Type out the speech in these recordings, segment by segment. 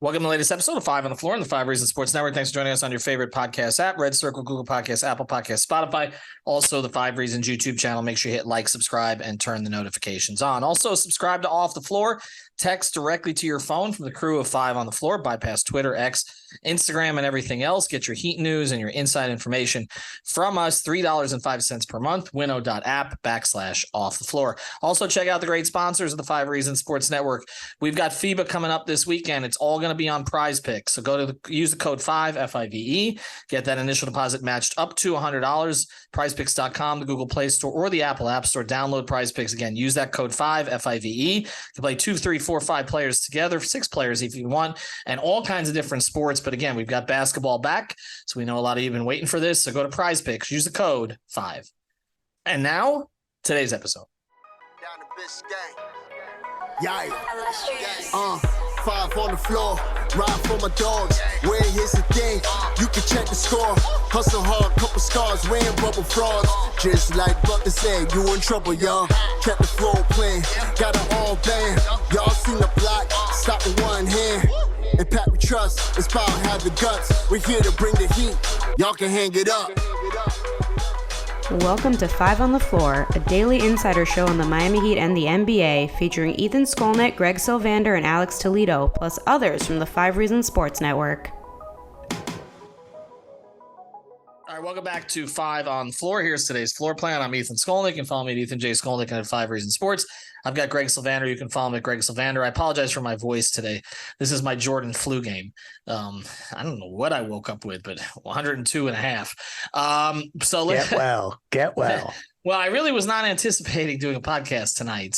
Welcome to the latest episode of Five on the Floor on the Five Reasons Sports Network. Thanks for joining us on your favorite podcast app, Red Circle, Google Podcasts, Apple Podcasts, Spotify. Also, the Five Reasons YouTube channel. Make sure you hit like, subscribe, and turn the notifications on. Also, subscribe to Off the Floor. Text directly to your phone from the crew of Five on the Floor. Bypass Twitter, X, Instagram, and everything else. Get your Heat news and your inside information from us. $3.05 per month. Winnow.app/Off the Floor. Also, check out the great sponsors of the Five Reasons Sports Network. We've got FIBA coming up this weekend. It's all going to be on Prize Picks. So use the code 5 FIVE. Get that initial deposit matched up to $100. PrizePicks.com, the Google Play Store, or the Apple App Store. Download Prize Picks. Again, use that code 5 FIVE. You can play 2, 3, 4, 5 players together, 6 players if you want, and all kinds of different sports. But again, we've got basketball back, so we know a lot of you have been waiting for this. So go to Prize Picks. Use the code 5. And now, today's episode. Down the Biscayne. Five on the floor, ride for my dogs. Where here's the thing, you can check the score. Hustle hard, couple scars, wearing rubber frogs. Just like Butler said, you in trouble, y'all. Kept the floor playing, got it all band. Y'all seen the block, stop with one hand. And Pat we trust, it's power, have the guts. We're here to bring the heat, y'all can hang it up. Welcome to Five on the Floor, a daily insider show on the Miami Heat and the NBA, featuring Ethan Skolnick, Greg Sylvander, and Alex Toledo, plus others from the Five Reasons Sports Network. All right, welcome back to Five on the Floor. Here's today's floor plan. I'm Ethan Skolnick. You can follow me at Ethan J. Skolnick and at Five Reasons Sports. I've got Greg Sylvander. You can follow me at Greg Sylvander. I apologize for my voice today. This is my Jordan flu game. I don't know what I woke up with, but 102 and a half. So Get well. Well, I really was not anticipating doing a podcast tonight.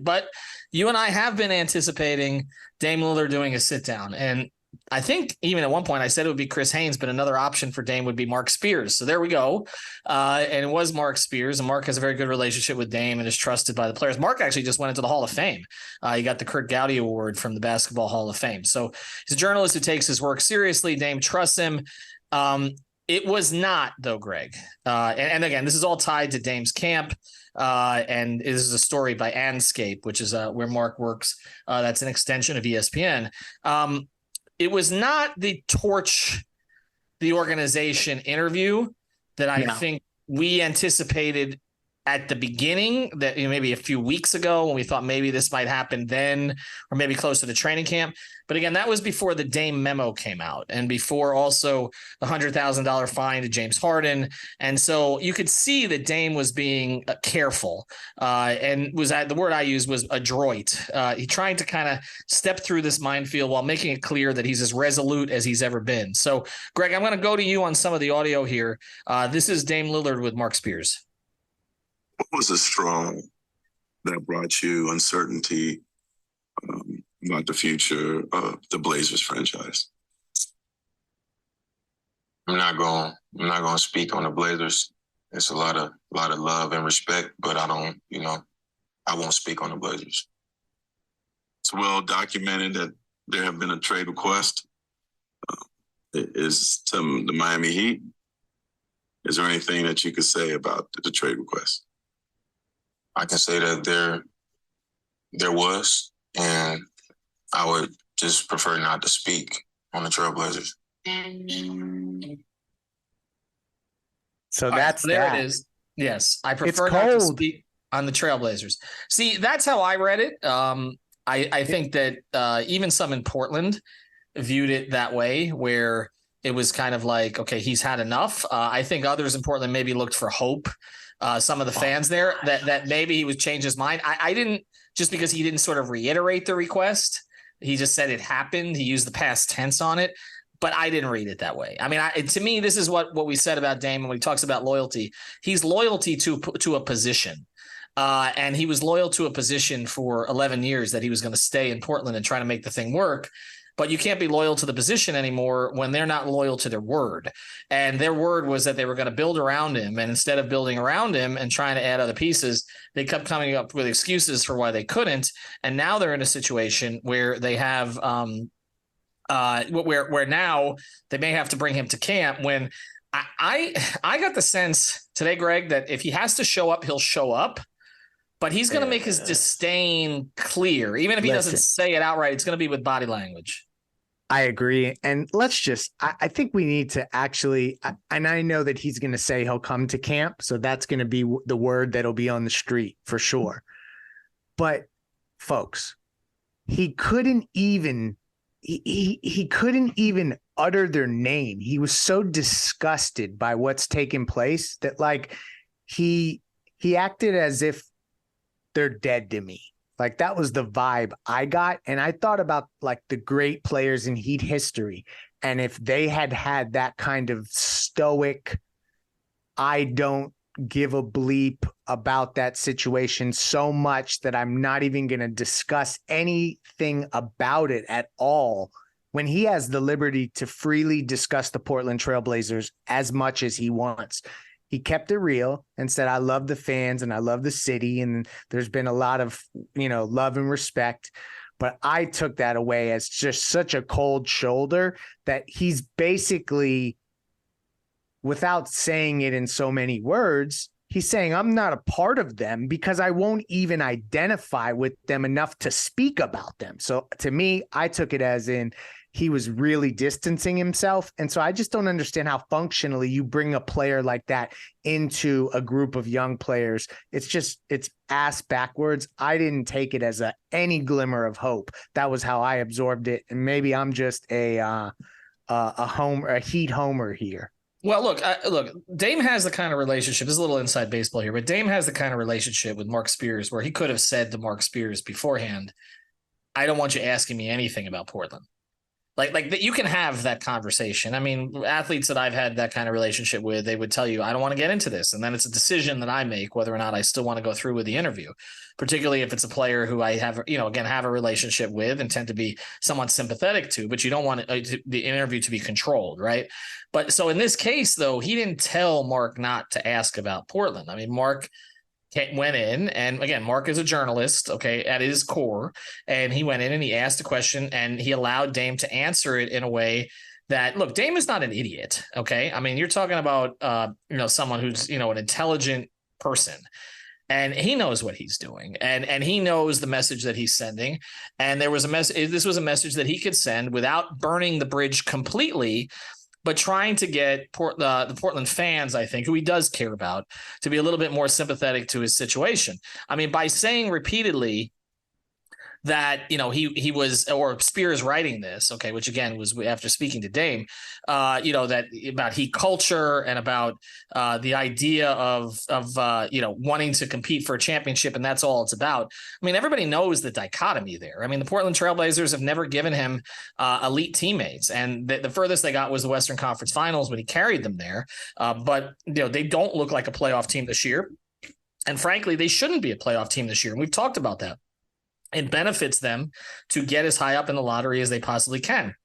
But you and I have been anticipating Dame Lillard doing a sit down. And I think even at one point I said it would be Chris Haynes, but another option for Dame would be Marc Spears. So there we go. And it was Marc Spears, and Marc has a very good relationship with Dame and is trusted by the players. Marc actually just went into the Hall of Fame. He got the Kurt Gowdy Award from the Basketball Hall of Fame. So he's a journalist who takes his work seriously. Dame trusts him. It was not, though, Greg. And again, this is all tied to Dame's camp. And this is a story by Anscape, which is where Marc works. That's an extension of ESPN. It was not the torch the organization interview that I think we anticipated at the beginning, that maybe a few weeks ago when we thought maybe this might happen then, or maybe closer to training camp. But again, that was before the Dame memo came out and before also the $100,000 fine to James Harden. And so you could see that Dame was being careful and the word I used was adroit. He trying to kind of step through this minefield while making it clear that he's as resolute as he's ever been. So, Greg, I'm going to go to you on some of the audio here. This is Dame Lillard with Marc Spears. What was a straw that brought you uncertainty about the future of the Blazers franchise? I'm not going to speak on the Blazers. It's a lot of love and respect, but I won't speak on the Blazers. It's well documented that there have been a trade request. Is to the Miami Heat. Is there anything that you could say about the trade request? I can say that there was, and I would just prefer not to speak on the Trailblazers. So that's there that. it is. Yes, I prefer not to speak on the Trailblazers. See, that's how I read it. I think that even some in Portland viewed it that way, where it was kind of like, okay, he's had enough. I think others in Portland maybe looked for hope. Some of the fans there that maybe he would change his mind. I didn't, just because he didn't sort of reiterate the request. He just said it happened. He used the past tense on it, but I didn't read it that way. I mean, to me, this is what we said about Dame when he talks about loyalty. He's loyalty to a position. And he was loyal to a position for 11 years that he was going to stay in Portland and try to make the thing work. But you can't be loyal to the position anymore when they're not loyal to their word. And their word was that they were going to build around him. And instead of building around him and trying to add other pieces, they kept coming up with excuses for why they couldn't. And now they're in a situation where they have where now they may have to bring him to camp. When I got the sense today, Greg, that if he has to show up, he'll show up. But he's going to make his disdain clear. Even if he doesn't say it outright, it's going to be with body language. I agree. And I think we need to actually, and I know that he's going to say he'll come to camp. So that's going to be the word that'll be on the street for sure. But folks, he couldn't even utter their name. He was so disgusted by what's taken place that like he acted as if they're dead to me. Like that was the vibe I got. And I thought about like the great players in Heat history. And if they had that kind of stoic, I don't give a bleep about that situation so much that I'm not even going to discuss anything about it at all, when he has the liberty to freely discuss the Portland Trailblazers as much as he wants. He kept it real and said, I love the fans and I love the city. And there's been a lot of, love and respect. But I took that away as just such a cold shoulder that he's basically, without saying it in so many words, he's saying, I'm not a part of them because I won't even identify with them enough to speak about them. So to me, I took it as in he was really distancing himself. And so I just don't understand how functionally you bring a player like that into a group of young players. It's ass backwards. I didn't take it as any glimmer of hope. That was how I absorbed it. And maybe I'm just a Heat homer here. Well, look, Dame has the kind of relationship. This is a little inside baseball here, but Dame has the kind of relationship with Marc Spears where he could have said to Marc Spears beforehand, I don't want you asking me anything about Portland. Like that, you can have that conversation. I mean, athletes that I've had that kind of relationship with, they would tell you, I don't want to get into this. And then it's a decision that I make whether or not I still want to go through with the interview, particularly if it's a player who I have, have a relationship with and tend to be somewhat sympathetic to, but you don't want the interview to be controlled. Right. But so in this case, though, he didn't tell Marc not to ask about Portland. I mean, Marc went in, and again, Marc is a journalist, okay, at his core, and he went in and he asked a question and he allowed Dame to answer it in a way that, look, Dame is not an idiot, okay? I mean, you're talking about, someone who's, an intelligent person, and he knows what he's doing, and he knows the message that he's sending. And there was this was a message that he could send without burning the bridge completely, but trying to get the Portland fans, I think, who he does care about, to be a little bit more sympathetic to his situation. I mean, by saying repeatedly that, he was, or Spears writing this, okay, which again was after speaking to Dame, that about Heat culture and about the idea of wanting to compete for a championship, and that's all it's about. I mean, everybody knows the dichotomy there. I mean, the Portland Trailblazers have never given him elite teammates, and the furthest they got was the Western Conference Finals when he carried them there. But they don't look like a playoff team this year, and frankly, they shouldn't be a playoff team this year. And we've talked about that. It benefits them to get as high up in the lottery as they possibly can.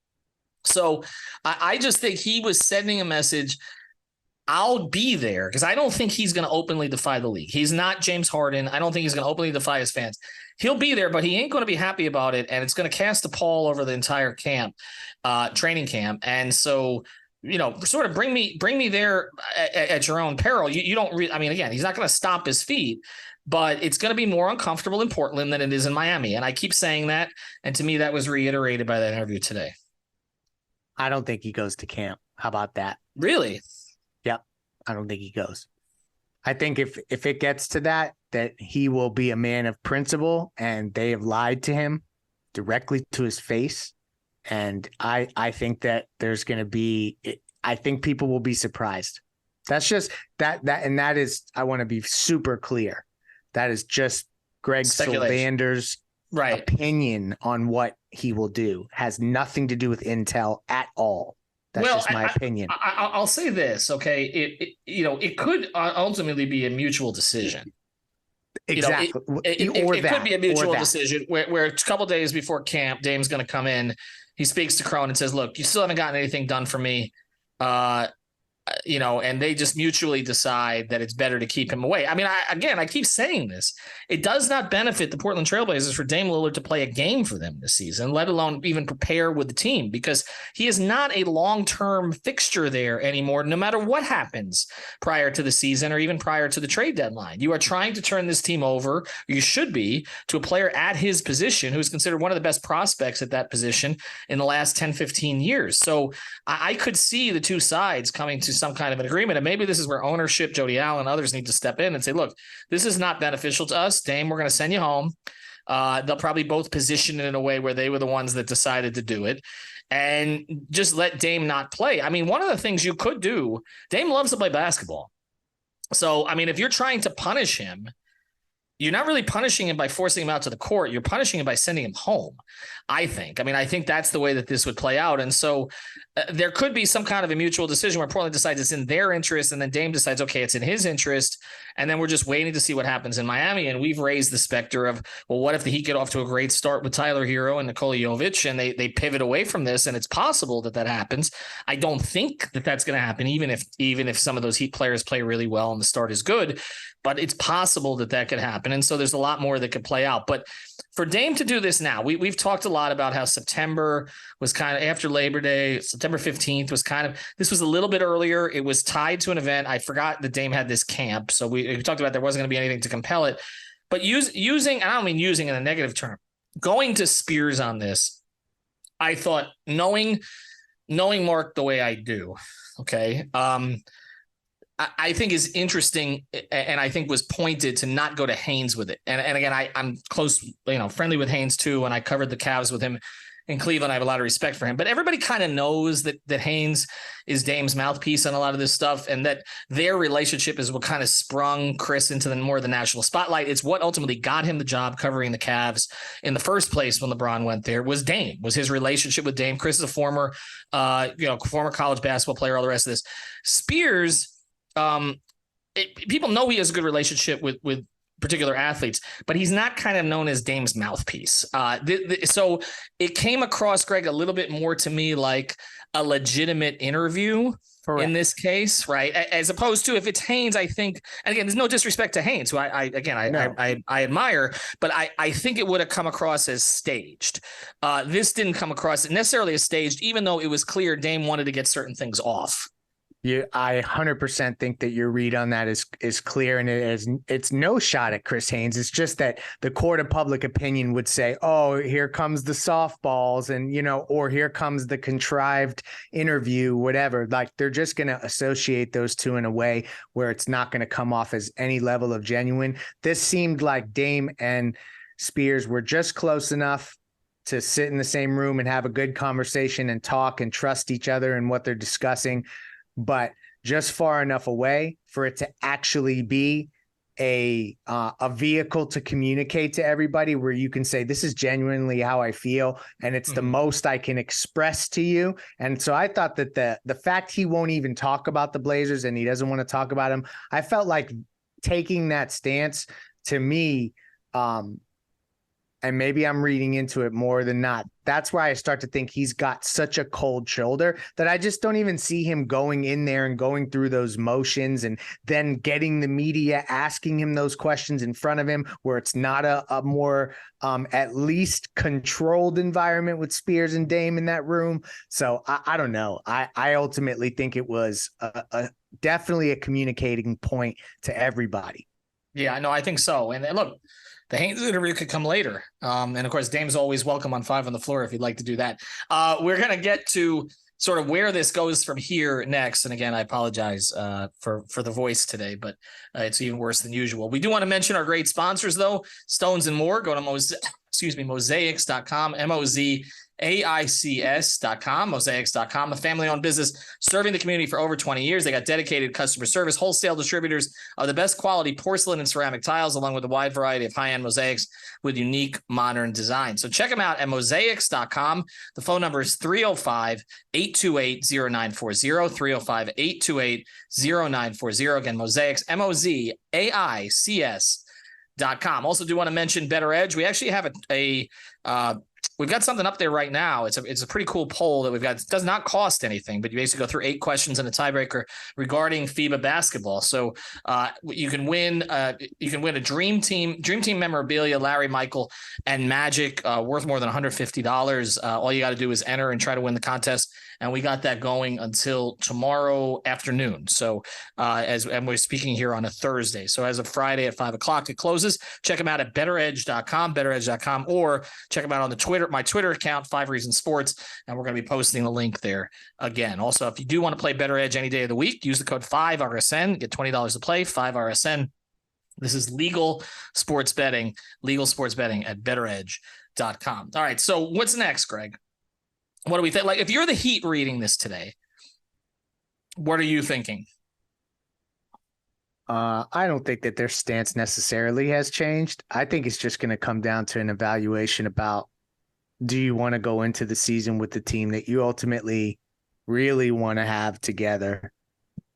So I just think he was sending a message. I'll be there, because I don't think he's going to openly defy the league. He's not James Harden. I don't think he's going to openly defy his fans. He'll be there, but he ain't going to be happy about it. And it's going to cast a pall over the entire camp, training camp. And so, sort of bring me there at your own peril. You don't I mean, again, he's not going to stomp his feet, but it's going to be more uncomfortable in Portland than it is in Miami. And I keep saying that. And to me, that was reiterated by that interview today. I don't think he goes to camp. How about that? Really? Yep. I don't think he goes. I think if it gets to that he will be a man of principle, and they have lied to him directly to his face. And I think that there's going to be, I think people will be surprised. That's just that is, I want to be super clear. That is just Greg Sylvander's opinion on what he will do. Has nothing to do with intel at all. That's just my opinion. I'll say this, okay? It could ultimately be a mutual decision. Exactly. It could be a mutual decision where a couple days before camp, Dame's going to come in. He speaks to Crone and says, look, you still haven't gotten anything done for me. and they just mutually decide that it's better to keep him away. I mean, I keep saying this. It does not benefit the Portland Trailblazers for Dame Lillard to play a game for them this season, let alone even prepare with the team, because he is not a long-term fixture there anymore, no matter what happens prior to the season or even prior to the trade deadline. You are trying to turn this team over, you should be, to a player at his position who's considered one of the best prospects at that position in the last 10, 15 years. So I could see the two sides coming to some kind of an agreement. And maybe this is where ownership, Jody Allen, others need to step in and say, look, this is not beneficial to us. Dame, we're going to send you home. They'll probably both position it in a way where they were the ones that decided to do it, and just let Dame not play. I mean, one of the things you could do, Dame loves to play basketball. So, I mean, if you're trying to punish him, you're not really punishing him by forcing him out to the court. You're punishing him by sending him home, I think. I mean, I think that's the way that this would play out. And so there could be some kind of a mutual decision where Portland decides it's in their interest, and then Dame decides, okay, it's in his interest. And then we're just waiting to see what happens in Miami. And we've raised the specter of, well, what if the Heat get off to a great start with Tyler Hero and Nikola Jovic, and they pivot away from this, and it's possible that happens. I don't think that that's going to happen, even if some of those Heat players play really well and the start is good. But it's possible that could happen. And so there's a lot more that could play out. But for Dame to do this now, we've talked a lot about how September was kind of after Labor Day. September 15th was this was a little bit earlier. It was tied to an event. I forgot that Dame had this camp. So we talked about there wasn't going to be anything to compel it. But using, and I don't mean using in a negative term, going to Spears on this, I thought, knowing Marc the way I do, okay, I think is interesting, and I think was pointed to not go to Haynes with it. And again, I'm close, friendly with Haynes too, and I covered the Cavs with him in Cleveland. I have a lot of respect for him, but everybody kind of knows that Haynes is Dame's mouthpiece on a lot of this stuff, and that their relationship is what kind of sprung Chris into the national spotlight. It's what ultimately got him the job covering the Cavs in the first place when LeBron went there. Was his relationship with Dame. Chris is a former college basketball player, all the rest of this. Spears, people know he has a good relationship with particular athletes, but he's not kind of known as Dame's mouthpiece. So it came across, Greg, a little bit more to me like a legitimate interview. Correct. In this case, right? As opposed to if it's Haynes, I think, and again, there's no disrespect to Haynes, who I admire, but I think it would have come across as staged. This didn't come across necessarily as staged, even though it was clear Dame wanted to get certain things off. Yeah, I 100% think that your read on that is clear, and it's no shot at Chris Haynes. It's just that the court of public opinion would say, "Oh, here comes the softballs," and or here comes the contrived interview, whatever. Like they're just going to associate those two in a way where it's not going to come off as any level of genuine. This seemed like Dame and Spears were just close enough to sit in the same room and have a good conversation and talk and trust each other and what they're discussing, but just far enough away for it to actually be a vehicle to communicate to everybody where you can say, this is genuinely how I feel, and it's the most I can express to you. And so I thought that the fact he won't even talk about the Blazers and he doesn't want to talk about them, I felt like taking that stance, to me, and maybe I'm reading into it more than not, that's where I start to think he's got such a cold shoulder that I just don't even see him going in there and going through those motions and then getting the media asking him those questions in front of him, where it's not a more at least controlled environment with Spears and Dame in that room. So I don't know. I ultimately think it was definitely a communicating point to everybody. Yeah, no, I think so. And look, the Haynes interview could come later. And of course, Dame's always welcome on 5 on the Floor if you'd like to do that. We're going to get to sort of where this goes from here next. And again, I apologize for the voice today, but it's even worse than usual. We do want to mention our great sponsors, though. Stones and More. Go to mosaics.com, MOZAICS.com, mosaics.com, a family-owned business serving the community for over 20 years. They got dedicated customer service, wholesale distributors of the best quality porcelain and ceramic tiles, along with a wide variety of high-end mosaics with unique modern design. So check them out at mosaics.com. The phone number is 305-828-0940, 305-828-0940. Again, Mosaics, MOZAICS.com. Also do want to mention Better Edge. We actually have a we've got something up there right now. It's a pretty cool poll that we've got. It does not cost anything, but you basically go through 8 questions and a tiebreaker regarding FIBA basketball. So you can win a dream team memorabilia, Larry, Michael, and Magic, worth more than $150. All you got to do is enter and try to win the contest. And we got that going until tomorrow afternoon. So and we're speaking here on a Thursday. So as of Friday at 5:00, it closes. Check them out at betteredge.com, or check them out on my Twitter account, 5 Reasons Sports. And we're going to be posting the link there again. Also, if you do want to play Better Edge any day of the week, use the code 5RSN, get $20 to play, 5RSN. This is legal sports betting at betteredge.com. All right. So what's next, Greg? What do we think? Like, if you're the Heat reading this today, what are you thinking? I don't think that their stance necessarily has changed. I think it's just going to come down to an evaluation about, do you want to go into the season with the team that you ultimately really want to have together?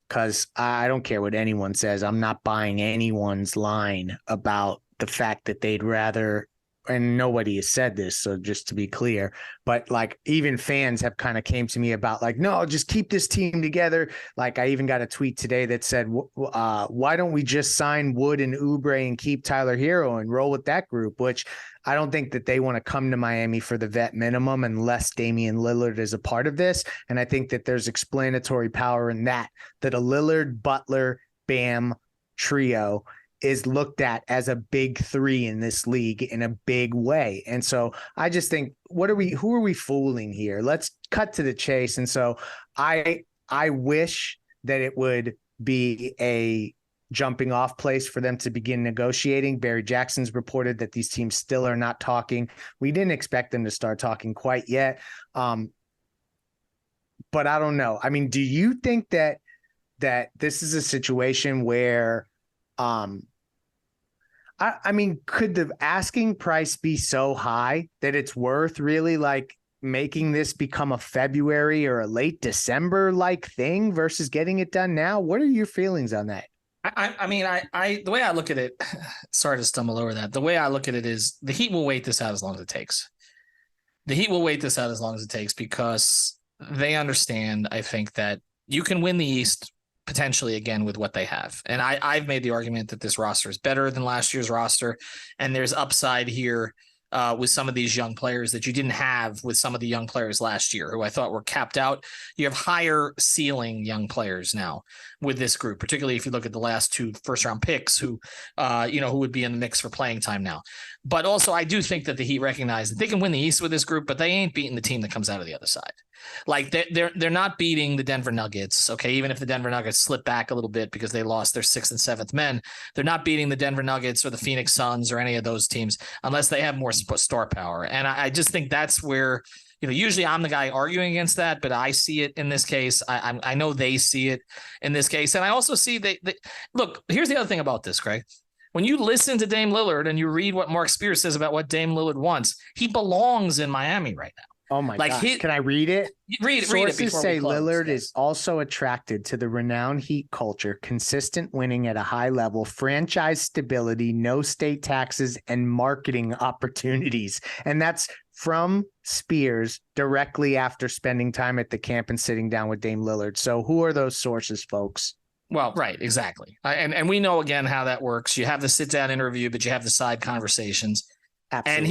Because I don't care what anyone says. I'm not buying anyone's line about the fact that they'd rather, and nobody has said this, so just to be clear, but like even fans have kind of came to me about like, no, just keep this team together. Like I even got a tweet today that said, why don't we just sign Wood and Oubre and keep Tyler Hero and roll with that group? Which I don't think that they want to come to Miami for the vet minimum unless Damian Lillard is a part of this. And I think that there's explanatory power in that a Lillard, Butler, Bam trio is looked at as a big 3 in this league in a big way. And so I just think, who are we fooling here? Let's cut to the chase. And so I wish that it would be a jumping off place for them to begin negotiating. Barry Jackson's reported that these teams still are not talking. We didn't expect them to start talking quite yet. But I don't know. I mean, do you think that this is a situation where, I mean, could the asking price be so high that it's worth really like making this become a February or a late December like thing versus getting it done now? What are your feelings on that? I mean, the way I look at it, sorry to stumble over that. The way I look at it is the Heat will wait this out as long as it takes. The Heat will wait this out as long as it takes because they understand, I think, that you can win the East potentially again with what they have. And I've made the argument that this roster is better than last year's roster. And there's upside here with some of these young players that you didn't have with some of the young players last year who I thought were capped out. You have higher ceiling young players now with this group, particularly if you look at the last 2 first-round picks who would be in the mix for playing time now. But also I do think that the Heat recognize that they can win the East with this group, but they ain't beating the team that comes out of the other side. Like they're not beating the Denver Nuggets. Okay. Even if the Denver Nuggets slip back a little bit because they lost their 6th and 7th men, they're not beating the Denver Nuggets or the Phoenix Suns or any of those teams unless they have more star power. And I just think that's where, usually I'm the guy arguing against that, but I see it in this case. I know they see it in this case. And I also see look, here's the other thing about this, Craig. When you listen to Dame Lillard and you read what Marc Spears says about what Dame Lillard wants, he belongs in Miami right now. Oh my God. Can I read it? Read it. Sources say Lillard is also attracted to the renowned Heat culture, consistent winning at a high level, franchise stability, no state taxes, and marketing opportunities. And that's from Spears directly after spending time at the camp and sitting down with Dame Lillard. So who are those sources, folks? Well, right, exactly. And we know, again, how that works. You have the sit-down interview, but you have the side conversations. Absolutely. And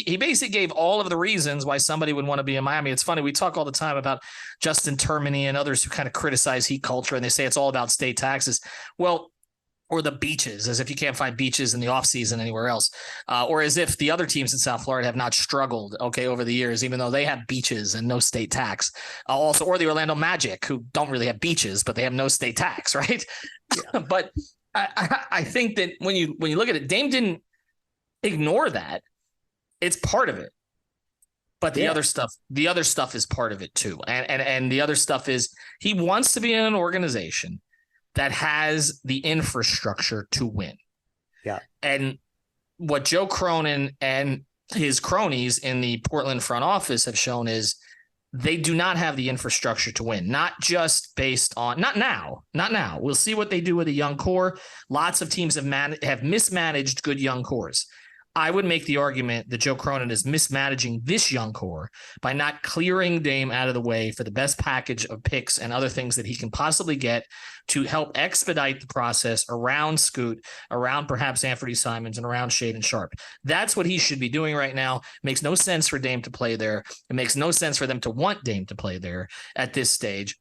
he basically gave all of the reasons why somebody would want to be in Miami. It's funny. We talk all the time about Justin Termini and others who kind of criticize Heat culture, and they say it's all about state taxes. Well, or the beaches, as if you can't find beaches in the offseason anywhere else, or as if the other teams in South Florida have not struggled, over the years, even though they have beaches and no state tax. Also, or the Orlando Magic, who don't really have beaches, but they have no state tax, right? Yeah. But I think that when you look at it, Dame didn't ignore that. It's part of it. But the other stuff is part of it too. And the other stuff is he wants to be in an organization that has the infrastructure to win. Yeah. And what Joe Cronin and his cronies in the Portland front office have shown is they do not have the infrastructure to win, not just based on, not now. We'll see what they do with a young core. Lots of teams have mismanaged good young cores. I would make the argument that Joe Cronin is mismanaging this young core by not clearing Dame out of the way for the best package of picks and other things that he can possibly get to help expedite the process around Scoot, around perhaps Anthony Simons, and around Shaden Sharp. That's what he should be doing right now. It makes no sense for Dame to play there. It makes no sense for them to want Dame to play there at this stage.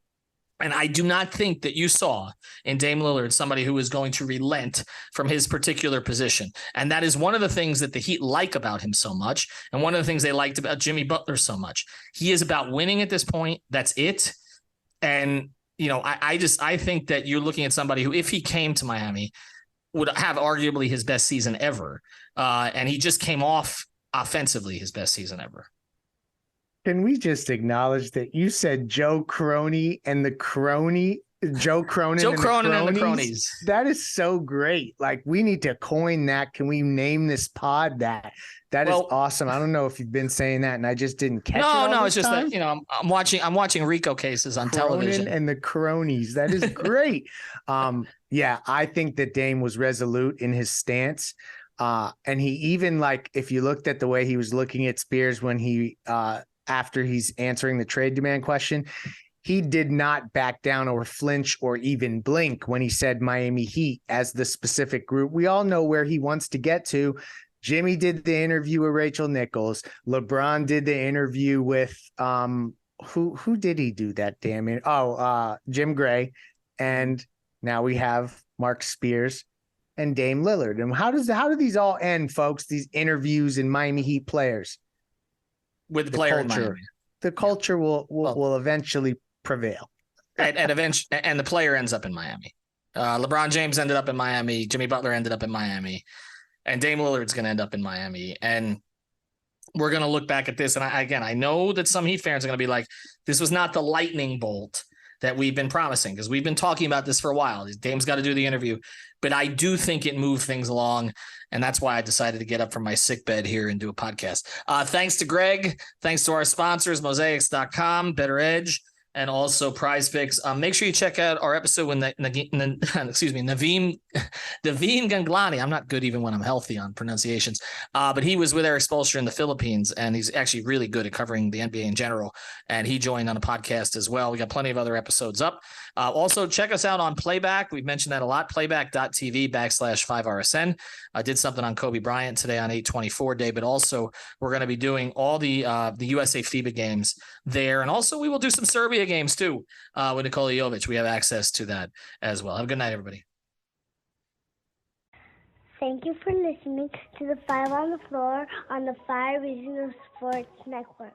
And I do not think that you saw in Dame Lillard somebody who is going to relent from his particular position. And that is one of the things that the Heat like about him so much. And one of the things they liked about Jimmy Butler so much. He is about winning at this point. That's it. And, you know, I think that you're looking at somebody who, if he came to Miami, would have arguably his best season ever. And he just came off offensively his best season ever. Can we just acknowledge that you said Joe Cronin and the cronies? That is so great. Like, we need to coin that. Can we name this pod that? That is awesome. I don't know if you've been saying that and I just didn't catch it. No, it's just that, you know, I'm watching Rico cases on television. And the cronies. That is great. Yeah, I think that Dame was resolute in his stance. And he even, like, if you looked at the way he was looking at Spears when he after he's answering the trade demand question, he did not back down or flinch or even blink when he said Miami Heat as the specific group. We all know where he wants to get to. Jimmy did the interview with Rachel Nichols. LeBron did the interview with who did he do that damn in? Jim Gray. And now we have Marc Spears and Dame Lillard. And how do these all end, folks? These interviews and Miami Heat players? With the player culture. The culture will eventually prevail. and the player ends up in Miami. LeBron James ended up in Miami. Jimmy Butler ended up in Miami. And Dame Lillard's going to end up in Miami. And we're going to look back at this. And I know that some Heat fans are going to be like, this was not the lightning bolt that we've been promising, because we've been talking about this for a while. Dame's got to do the interview. But I do think it moved things along. And that's why I decided to get up from my sick bed here and do a podcast. Thanks to Greg. Thanks to our sponsors, mosaics.com, Better Edge, and also Prize Picks. Make sure you check out our episode with Naveen Ganglani. I'm not good even when I'm healthy on pronunciations, but he was with Eric Spoelstra in the Philippines, and he's actually really good at covering the NBA in general, and he joined on a podcast as well. We got plenty of other episodes up. Also, check us out on Playback. We've mentioned that a lot, playback.tv/5RSN. I did something on Kobe Bryant today on 8/24 day, but also we're going to be doing all the USA FIBA games there, and also we will do some Serbia games too with Nikola Jovic. We have access to that as well. Have a good night, everybody. Thank you for listening to the Five on the Floor on the Five Regional Sports Network.